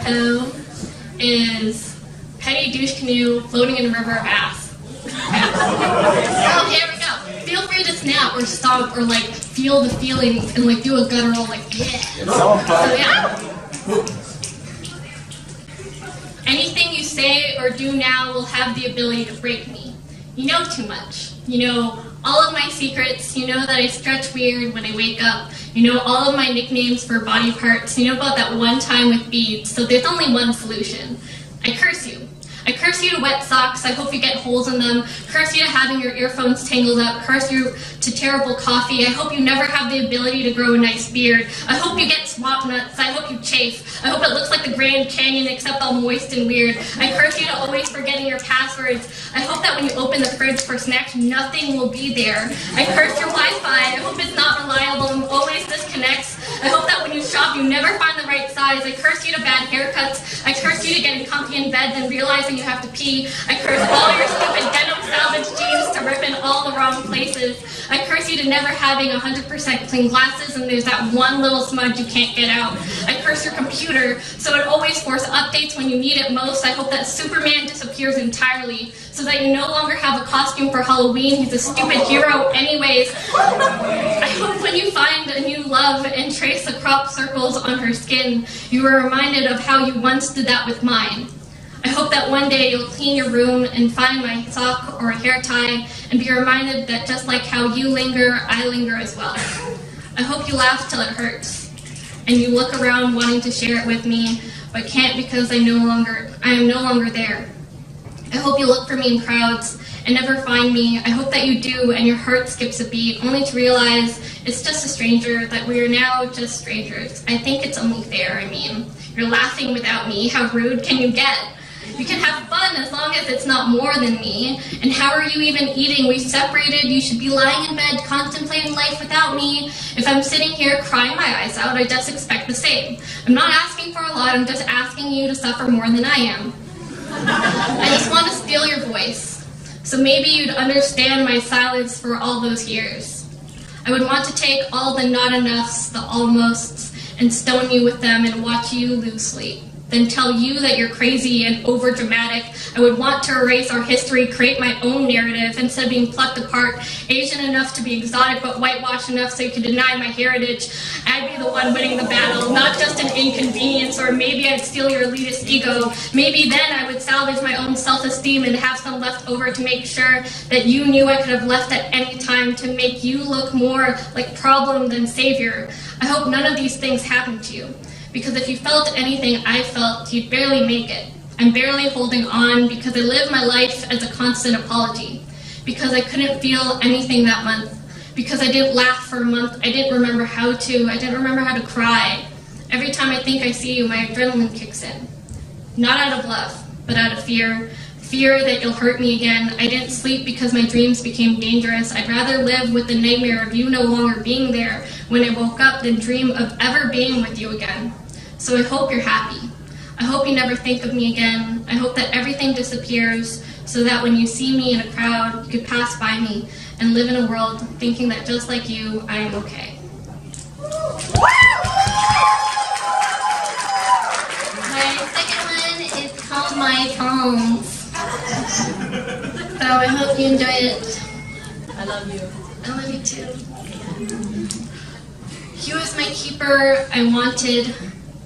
poem is Petty Douche Canoe floating in a river of ass. Oh, here we go. Feel free to snap or stomp or like feel the feelings and like do a guttural like yeah. So yeah. Anything you say or do now will have the ability to break me. You know too much. You know all of my secrets. You know that I stretch weird when I wake up. You know all of my nicknames for body parts. You know about that one time with beads. So there's only one solution. I curse you. I curse you to wet socks. I hope you get holes in them. Curse you to having your earphones tangled up. Curse you to terrible coffee. I hope you never have the ability to grow a nice beard. I hope you get swamp nuts. I hope you chafe. I hope it looks like the Grand Canyon except all moist and weird. I curse you to always forgetting your passwords. I hope that when you open the fridge for snacks, nothing will be there. I curse your Wi-Fi. I hope it's not reliable and always disconnects. I hope that when you shop, you never find the right size. I curse you to bad haircuts. I curse you to getting comfy in bed and realizing you have to pee. I curse all your stupid denim salvage jeans to rip in all the wrong places. I curse you to never having 100% clean glasses and there's that one little smudge you can't get out. I curse your computer so it always forces updates when you need it most. I hope that Superman disappears entirely so that you no longer have a costume for Halloween. He's a stupid hero anyways. I hope when you find a new love and trace the crop circles on her skin, you are reminded of how you once did that with mine. I hope that one day you'll clean your room and find my sock or a hair tie and be reminded that just like how you linger, I linger as well. I hope you laugh till it hurts and you look around wanting to share it with me but can't because I am no longer there. I hope you look for me in crowds and never find me. I hope that you do and your heart skips a beat only to realize it's just a stranger, that we are now just strangers. I think it's only fair. I mean, you're laughing without me. How rude can you get? You can have fun as long as it's not more than me. And how are you even eating? We've separated. You should be lying in bed contemplating life without me. If I'm sitting here crying my eyes out, I just expect the same. I'm not asking for a lot. I'm just asking you to suffer more than I am. I just want to steal your voice. So maybe you'd understand my silence for all those years. I would want to take all the not enoughs, the almosts, and stone you with them and watch you lose sleep. Then tell you that you're crazy and overdramatic. I would want to erase our history, create my own narrative instead of being plucked apart. Asian enough to be exotic, but whitewashed enough so you could deny my heritage. I'd be the one winning the battle, not just an inconvenience, or maybe I'd steal your elitist ego. Maybe then I would salvage my own self-esteem and have some left over to make sure that you knew I could have left at any time to make you look more like problem than savior. I hope none of these things happen to you. Because if you felt anything I felt, you'd barely make it. I'm barely holding on because I live my life as a constant apology. Because I couldn't feel anything that month. Because I didn't laugh for a month. I didn't remember how to. I didn't remember how to cry. Every time I think I see you, my adrenaline kicks in. Not out of love, but out of fear. Fear that you'll hurt me again. I didn't sleep because my dreams became dangerous. I'd rather live with the nightmare of you no longer being there when I woke up than dream of ever being with you again. So I hope you're happy. I hope you never think of me again. I hope that everything disappears so that when you see me in a crowd, you could pass by me and live in a world thinking that just like you, I am okay. My second one is called My Poems. So I hope you enjoy it. I love you. I love you too. He was my keeper I wanted.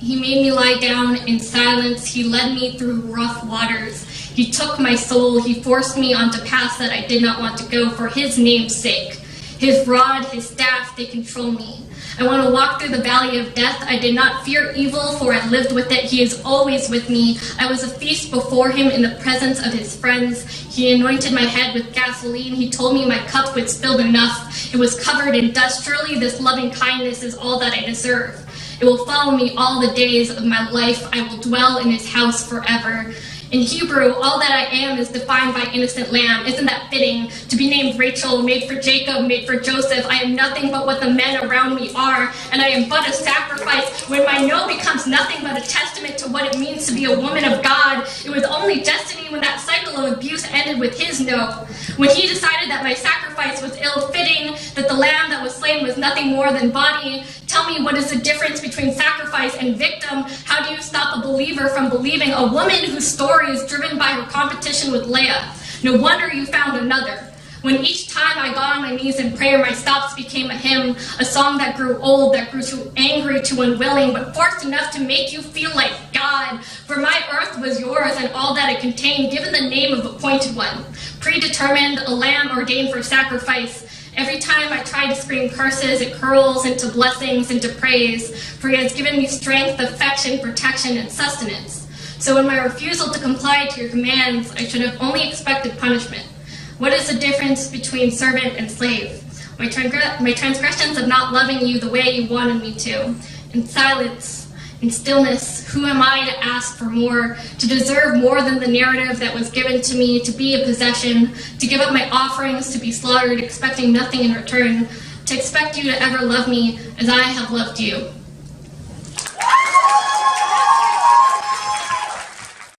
He made me lie down in silence. He led me through rough waters. He took my soul. He forced me onto paths that I did not want to go for his name's sake. His rod, his staff, they control me. I want to walk through the valley of death. I did not fear evil, for I lived with it. He is always with me. I was a feast before him in the presence of his friends. He anointed my head with gasoline. He told me my cup would spill enough. It was covered in dust. Surely this loving kindness is all that I deserve. It will follow me all the days of my life. I will dwell in his house forever. In Hebrew, all that I am is defined by innocent lamb. Isn't that fitting? To be named Rachel, made for Jacob, made for Joseph. I am nothing but what the men around me are, and I am but a sacrifice when my no becomes nothing but a testament to what what it means to be a woman of God. It was only destiny when that cycle of abuse ended with his no. When he decided that my sacrifice was ill-fitting, that the lamb that was slain was nothing more than body. Tell me, what is the difference between sacrifice and victim? How do you stop a believer from believing a woman whose story is driven by her competition with Leah? No wonder you found another. When each time I got on my knees in prayer, my stops became a hymn, a song that grew old, that grew too angry, too unwilling, but forced enough to make you feel like God. For my earth was yours and all that it contained, given the name of appointed one, predetermined, a lamb ordained for sacrifice. Every time I try to scream curses, it curls into blessings, into praise, for he has given me strength, affection, protection, and sustenance. So in my refusal to comply to your commands, I should have only expected punishment. What is the difference between servant and slave? My transgressions of not loving you the way you wanted me to. In silence, in stillness, who am I to ask for more, to deserve more than the narrative that was given to me, to be a possession, to give up my offerings, to be slaughtered, expecting nothing in return, to expect you to ever love me as I have loved you?